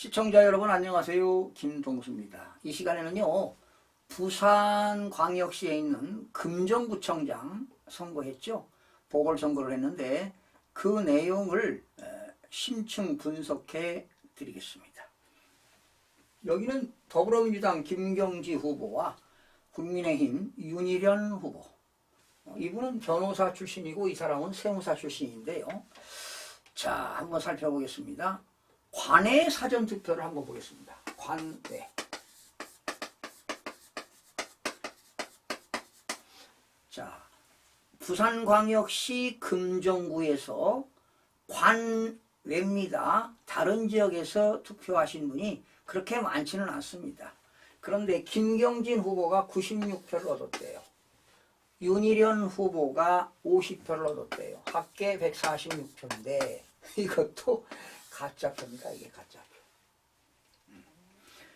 시청자 여러분 안녕하세요. 김동수입니다. 이 시간에는요. 부산광역시에 있는 금정구청장 선거했죠. 보궐선거를 했는데 그 내용을 심층 분석해 드리겠습니다. 여기는 더불어민주당 김경지 후보와 국민의힘 윤희련 후보. 이분은 변호사 출신이고 이 사람은 세무사 출신인데요. 자, 한번 살펴보겠습니다. 관내 사전투표를 한번 보겠습니다. 관내. 자, 부산광역시 금정구에서 관외입니다. 다른 지역에서 투표하신 분이 그렇게 많지는 않습니다. 그런데 김경진 후보가 96표를 얻었대요. 윤희련 후보가 50표를 얻었대요. 합계 146표인데 이것도 가짜표입니다. 이게 가짜표.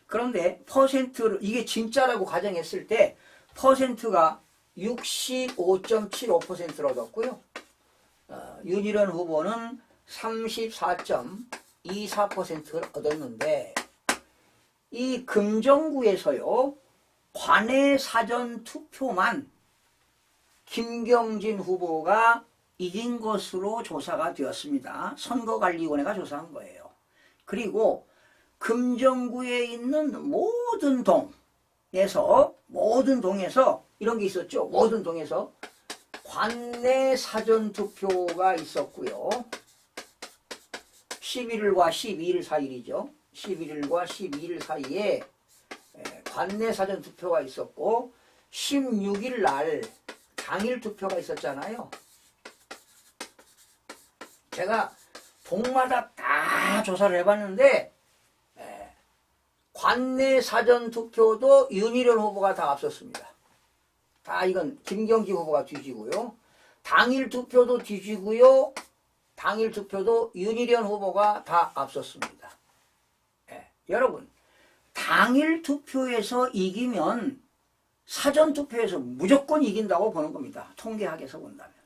그런데 퍼센트를 이게 진짜라고 가정했을 때 퍼센트가 65.75%를 얻었고요. 윤희련 후보는 34.24%를 얻었는데 이 금정구에서요. 관내 사전 투표만 김경진 후보가 이긴 것으로 조사가 되었습니다. 선거관리위원회가 조사한 거예요. 그리고 금정구에 있는 모든 동에서 이런 게 있었죠. 모든 동에서 관내 사전투표가 있었고요. 11일과 12일 사이죠. 11일과 12일 사이에 관내 사전투표가 있었고 16일 날 당일 투표가 있었잖아요. 제가 동마다 다 조사를 해봤는데 관내 사전투표도 윤희련 후보가 다 앞섰습니다. 다 이건 김경지 후보가 뒤지고요. 당일 투표도 뒤지고요. 당일 투표도 윤희련 후보가 다 앞섰습니다. 여러분, 당일 투표에서 이기면 사전투표에서 무조건 이긴다고 보는 겁니다. 통계학에서 본다면.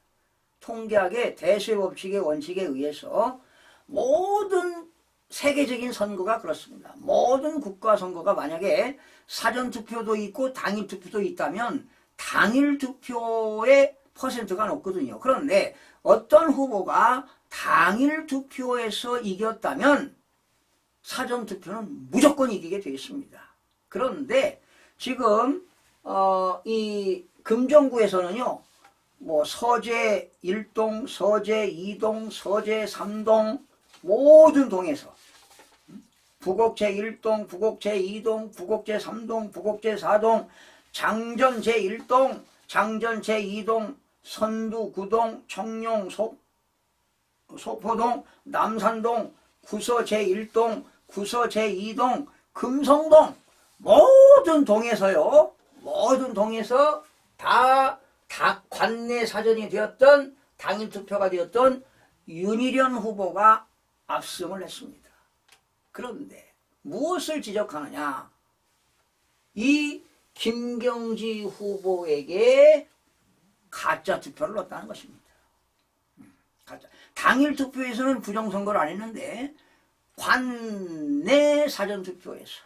통계학의 대수협법칙의 원칙에 의해서 모든 세계적인 선거가 그렇습니다. 모든 국가 선거가 만약에 사전투표도 있고 당일 투표도 있다면 당일 투표의 퍼센트가 높거든요. 그런데 어떤 후보가 당일 투표에서 이겼다면 사전투표는 무조건 이기게 되어 있습니다. 그런데 지금 이 금정구에서는요. 뭐 서재 1동, 서재 2동, 서재 3동 모든 동에서 부곡제 1동, 부곡제 2동, 부곡제 3동, 부곡제 4동, 장전 제1동, 장전 제2동, 선두 9동, 청룡 소포동, 남산동, 구서 제1동, 구서 제2동, 금성동 모든 동에서요. 모든 동에서 다 관내 사전이 되었던 당일 투표가 되었던 윤희련 후보가 압승을 했습니다. 그런데 무엇을 지적하느냐? 이 김경지 후보에게 가짜 투표를 넣었다는 것입니다. 가짜. 당일 투표에서는 부정선거를 안 했는데 관내 사전투표에서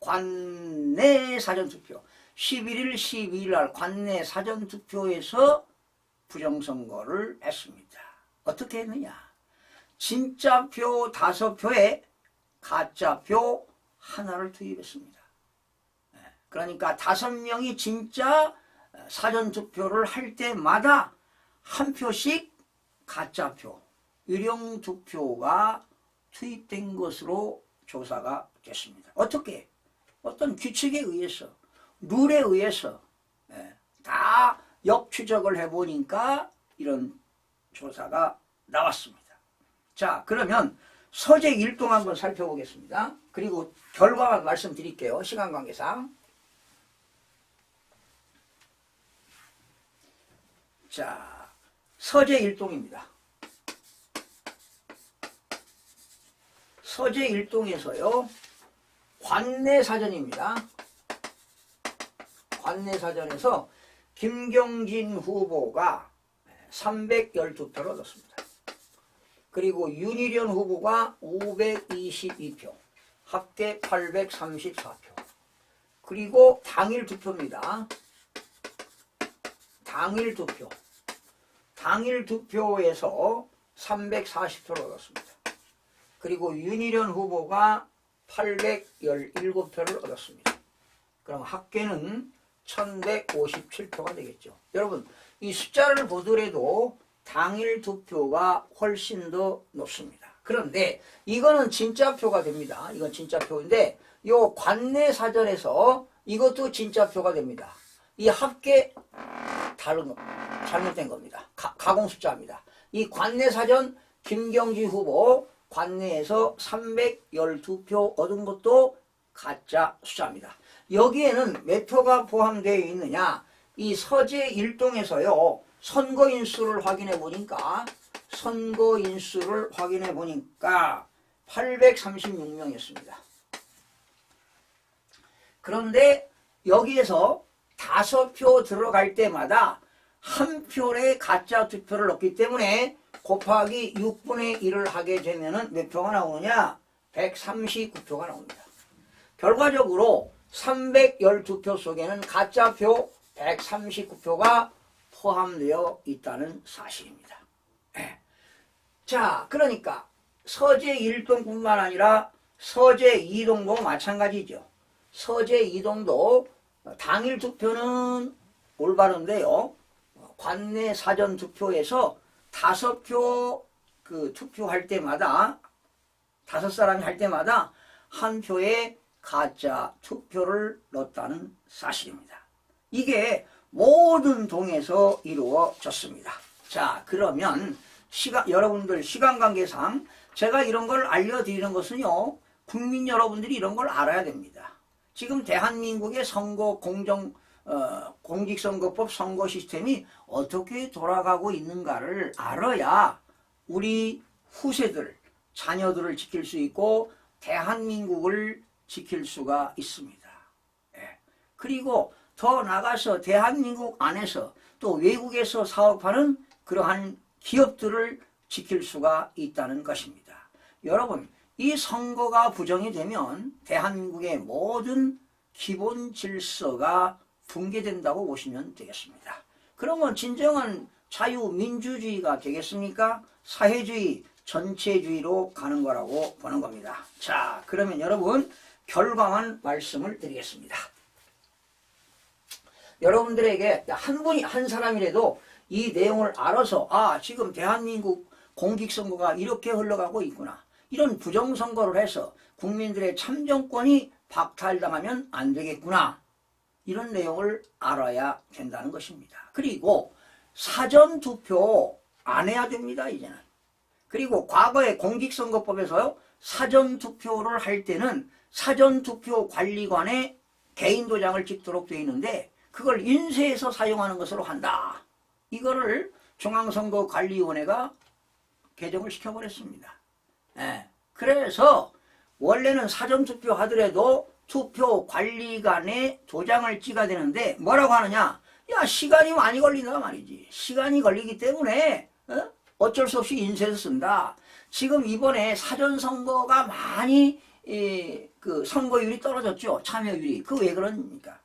관내 사전투표 11일, 12일 날 관내 사전투표에서 부정선거를 했습니다. 어떻게 했느냐? 진짜표 5표에 가짜표 하나를 투입했습니다. 그러니까 5명이 진짜 사전투표를 할 때마다 한 표씩 가짜표, 유령투표가 투입된 것으로 조사가 됐습니다. 어떻게? 어떤 규칙에 의해서 룰에 의해서 다 역추적을 해보니까 이런 조사가 나왔습니다. 자, 그러면 서재 1동 한번 살펴보겠습니다. 그리고 결과만 말씀드릴게요. 시간 관계상. 자, 서재 1동입니다. 서재 1동에서요. 관내 사전입니다. 관내 사전에서 김경진 후보가 312표를 얻었습니다. 그리고 윤희련 후보가 522표, 합계 834표. 그리고 당일 투표입니다. 당일 투표. 당일 투표에서 340표를 얻었습니다. 그리고 윤희련 후보가 817표를 얻었습니다. 그럼 합계는 1157표가 되겠죠. 여러분, 이 숫자를 보더라도 당일 투표가 훨씬 더 높습니다. 그런데 이거는 진짜 표가 됩니다. 이건 진짜 표인데 요 관내 사전에서 이것도 진짜 표가 됩니다. 이 합계 다른 거 잘못된 겁니다. 가공 숫자입니다. 이 관내 사전 김경지 후보 관내에서 312표 얻은 것도 가짜 숫자입니다. 여기에는 몇 표가 포함되어 있느냐? 이 서재 1동에서요. 선거인수를 확인해 보니까 836명이었습니다. 그런데 여기에서 5표 들어갈 때마다 한 표의 가짜 투표를 넣기 때문에 곱하기 6분의 1을 하게 되면은 몇 표가 나오느냐? 139표가 나옵니다. 결과적으로 312표 속에는 가짜표 139표가 포함되어 있다는 사실입니다. 자, 그러니까 서재 1동뿐만 아니라 서재 2동도 마찬가지죠. 서재 2동도 당일 투표는 올바른데요. 관내 사전 투표에서 5표 투표할 때마다 5사람이 할 때마다 한 표의 가짜 투표를 넣었다는 사실입니다. 이게 모든 동에서 이루어졌습니다. 자, 그러면 여러분들 시간 관계상 제가 이런 걸 알려드리는 것은요, 국민 여러분들이 이런 걸 알아야 됩니다. 지금 대한민국의 공직선거법 선거 시스템이 어떻게 돌아가고 있는가를 알아야 우리 후세들, 자녀들을 지킬 수 있고 대한민국을 지킬 수가 있습니다. 그리고 더 나가서 대한민국 안에서 또 외국에서 사업하는 그러한 기업들을 지킬 수가 있다는 것입니다. 여러분, 이 선거가 부정이 되면 대한민국의 모든 기본 질서가 붕괴된다고 보시면 되겠습니다. 그러면 진정한 자유민주주의가 되겠습니까? 사회주의, 전체주의로 가는 거라고 보는 겁니다. 자, 그러면 여러분 결과만 말씀을 드리겠습니다. 여러분들에게 한 사람이라도 이 내용을 알아서 지금 대한민국 공직선거가 이렇게 흘러가고 있구나. 이런 부정선거를 해서 국민들의 참정권이 박탈당하면 안 되겠구나. 이런 내용을 알아야 된다는 것입니다. 그리고 사전투표 안 해야 됩니다, 이제는. 그리고 과거에 공직선거법에서요, 사전투표를 할 때는 사전투표 관리관에 개인도장을 찍도록 되어 있는데 그걸 인쇄해서 사용하는 것으로 한다. 이거를 중앙선거관리위원회가 개정을 시켜버렸습니다. 그래서 원래는 사전투표 하더라도 투표 관리관에 도장을 찍어야 되는데 뭐라고 하느냐? 야, 시간이 많이 걸린다 말이지. 시간이 걸리기 때문에 어쩔 수 없이 인쇄해서 쓴다. 지금 이번에 사전선거가 많이 그 선거율이 떨어졌죠. 참여율이. 그 왜 그러니까?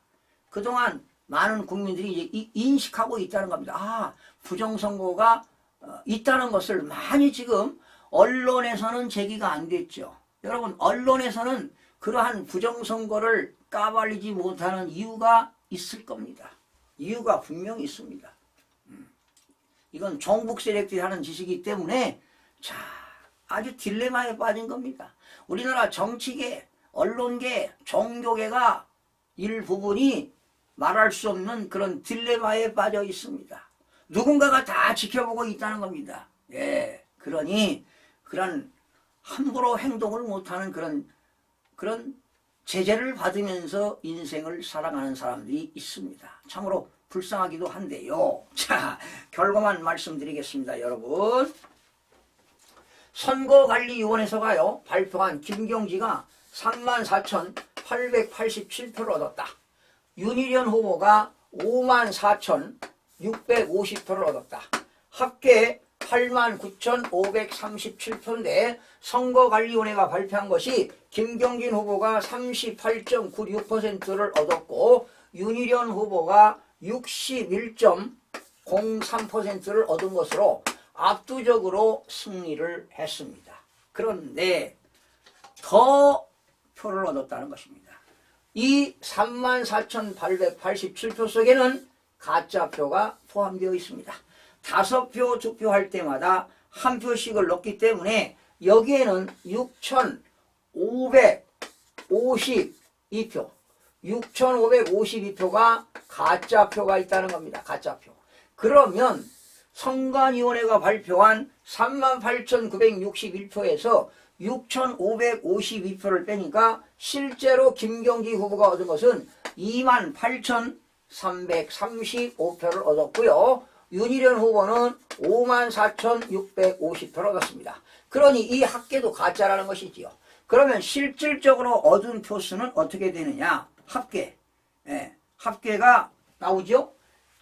그동안 많은 국민들이 이제 인식하고 있다는 겁니다. 부정선거가 있다는 것을 많이 지금 언론에서는 제기가 안 됐죠. 여러분, 언론에서는 그러한 부정선거를 까발리지 못하는 이유가 있을 겁니다. 이유가 분명히 있습니다. 이건 종북 세력들이 하는 짓이기 때문에 아주 딜레마에 빠진 겁니다. 우리나라 정치계, 언론계, 종교계가 일부분이 말할 수 없는 그런 딜레마에 빠져 있습니다. 누군가가 다 지켜보고 있다는 겁니다. 그러니 그런 함부로 행동을 못하는 그런 제재를 받으면서 인생을 살아가는 사람들이 있습니다. 참으로 불쌍하기도 한데요. 자, 결과만 말씀드리겠습니다, 여러분. 선거관리위원회에서가요, 발표한 김경지가 34,887표를 얻었다. 윤희련 후보가 54,650표를 얻었다. 합계 89,537표인데 선거관리위원회가 발표한 것이 김경진 후보가 38.96%를 얻었고 윤희련 후보가 61.03%를 얻은 것으로 압도적으로 승리를 했습니다. 그런데 더 표를 얻었다는 것입니다. 이 34,887표 속에는 가짜표가 포함되어 있습니다. 5표 투표할 때마다 한 표씩을 넣기 때문에 여기에는 6,552표, 6,552표가 가짜표가 있다는 겁니다. 가짜표. 그러면 선관위원회가 발표한 38,961표에서 6,552표를 빼니까 실제로 김경지 후보가 얻은 것은 28,335표를 얻었고요. 윤희련 후보는 54,650표를 얻었습니다. 그러니 이 합계도 가짜라는 것이지요. 그러면 실질적으로 얻은 표수는 어떻게 되느냐? 합계. 합계가 나오죠?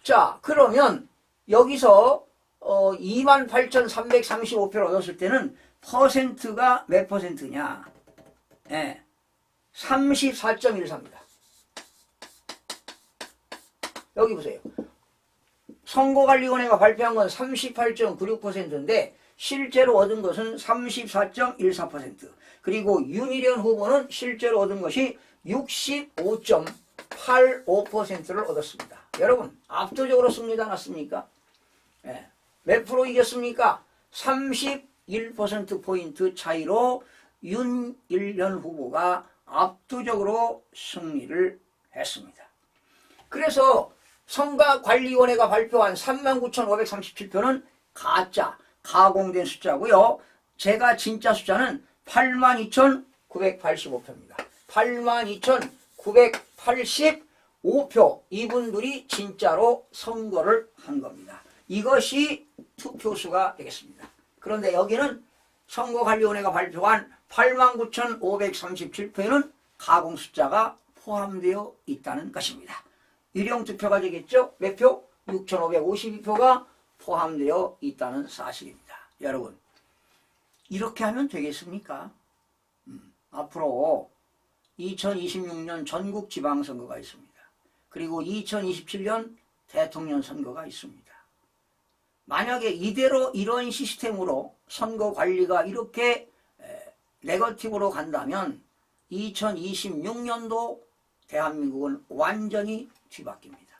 자, 그러면 여기서 28,335표를 얻었을 때는 퍼센트가 몇 퍼센트냐? 34.14입니다. 여기 보세요. 선거관리위원회가 발표한 건 38.96%인데 실제로 얻은 것은 34.14%. 그리고 윤희련 후보는 실제로 얻은 것이 65.85%를 얻었습니다. 여러분 압도적으로 승리가 났습니까? 몇 프로 이겼습니까? 31%포인트 차이로 윤희련 후보가 압도적으로 승리를 했습니다. 그래서 선거관리위원회가 발표한 39,537표는 가짜, 가공된 숫자고요. 제가 진짜 숫자는 82,985표입니다. 82,985표 이분들이 진짜로 선거를 한 겁니다. 이것이 투표수가 되겠습니다. 그런데 여기는 선거관리위원회가 발표한 89,537표에는 가공 숫자가 포함되어 있다는 것입니다. 유령투표가 되겠죠? 몇 표? 6,552표가 포함되어 있다는 사실입니다. 여러분 이렇게 하면 되겠습니까? 앞으로 2026년 전국 지방선거가 있습니다. 그리고 2027년 대통령 선거가 있습니다. 만약에 이대로 이런 시스템으로 선거 관리가 이렇게 네거티브로 간다면 2026년도 대한민국은 완전히 뒤바뀝니다.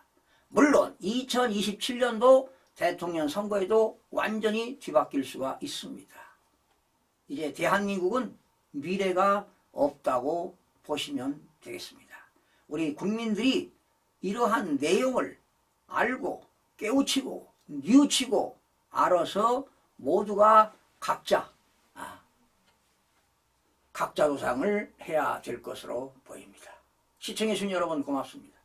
물론 2027년도 대통령 선거에도 완전히 뒤바뀔 수가 있습니다. 이제 대한민국은 미래가 없다고 보시면 되겠습니다. 우리 국민들이 이러한 내용을 알고 깨우치고 뉘우치고 알아서 모두가 각자 조상을 해야 될 것으로 보입니다. 시청해 주신 여러분 고맙습니다.